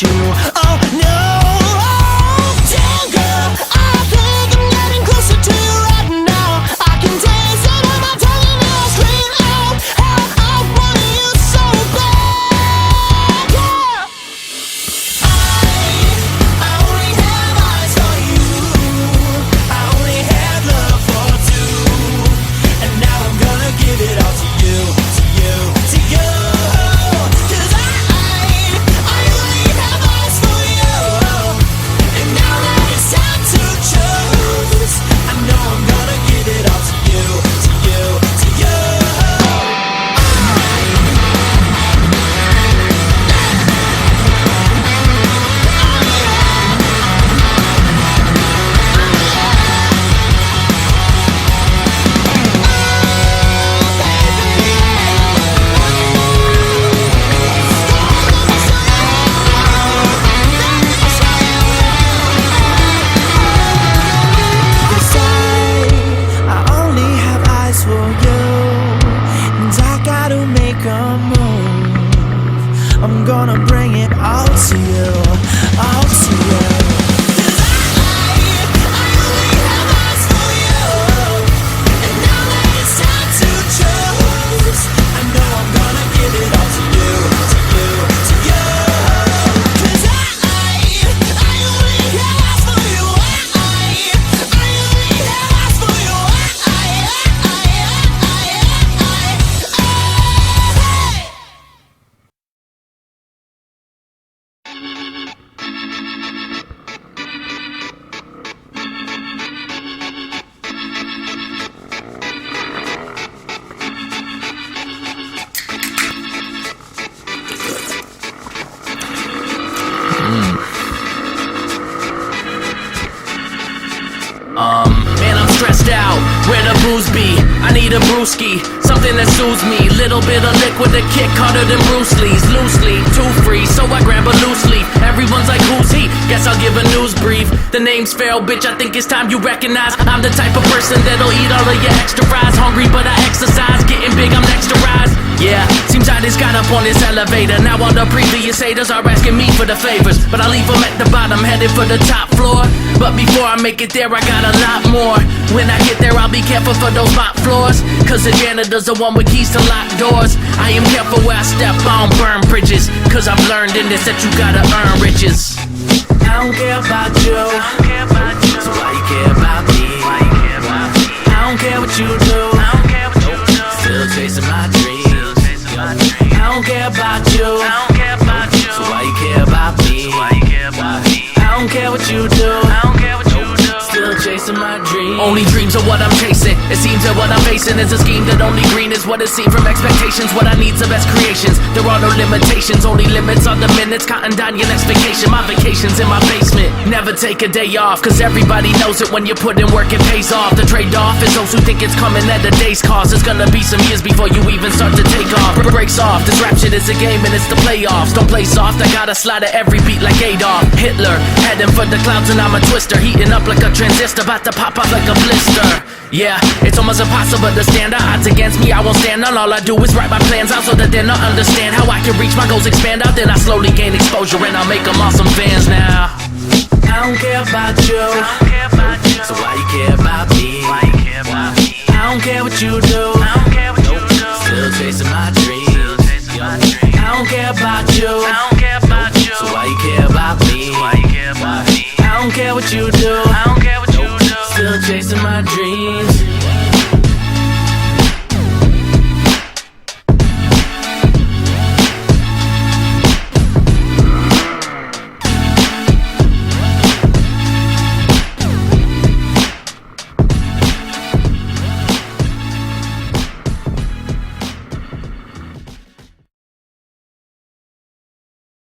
you. Oh no, damn girl, I think I'm getting closer to you right now. I can taste it on my tongue and I'll scream out how I want you so bad. Yeah. I only have eyes for you. I only have love for two, and now I'm gonna give it all to you, to you, to you. 'Cause I only have eyes for you, and now that it's time to choose, I know I'm gonna give it all to you, to you, to you. I only have eyes for you, and I gotta make a move. I'm gonna bring it all to you, all to you. 'Cause I only have eyes for you, and now that it's time to choose, I know I'm gonna give it all to you, to you, to you. 'Cause I only have eyes for you. I only have eyes for you. Man, I'm stressed out. Where the booze be? I need a brewski, something that soothes me. Little bit of liquid to kick harder than Bruce Lee's. Loosely, too free, so I grab a loose leaf. Everyone's like, who's he? Guess I'll give a news brief. The name's Pharaoh, bitch, I think it's time you recognize I'm the type of person that'll eat all of your extra fries. Hungry, but I exercise. Getting big, I'm next to rise. Yeah, seems I just got up on this elevator. Now all the previous haters are asking me for the favors, but I leave them at the bottom, headed for the top floor. But before I make it there, I got a lot more. When I get there, I'll be careful for those mop floors, 'cause the janitor's the one with keys to lock doors. I am careful where I step, I don't burn bridges, 'cause I've learned in this that you gotta earn riches. I don't care about you, so why you care about me? I don't care what you do, still chasing my dreams. I don't care about you, so why you care about me? I don't care what you do, still chasing my dreams. Only dreams are what I'm chasing. It seems that what I'm facing is a scheme that only green is what it seems from expectations. What I need's the best creations. There are no limitations, only limits are the minutes. Counting down your next vacation. My vacation's in my basement. Never take a day off, 'cause everybody knows it when you put in work, it pays off. The trade-off is those who think it's coming at a day's cost. It's gonna be some years before you even start to take off. Breaks off, this rap shit is a game and it's the playoffs. Don't play soft, I gotta slide at every beat like Adolf Hitler. Heading for the clouds and I'm a twister. Heating up like a transistor, about to pop up like a blister. Yeah, it's almost impossible to stand the odds against me. I won't stand none, all I do is write my plans out so that they don't understand how I can reach my goals, expand out. Then I slowly gain exposure and I'll make them awesome fans now. I don't care about you, so why you care about me? I don't care what you do, still chasing my dreams. I don't care about you, so why you care about me? I don't care what you do, still chasing my dreams.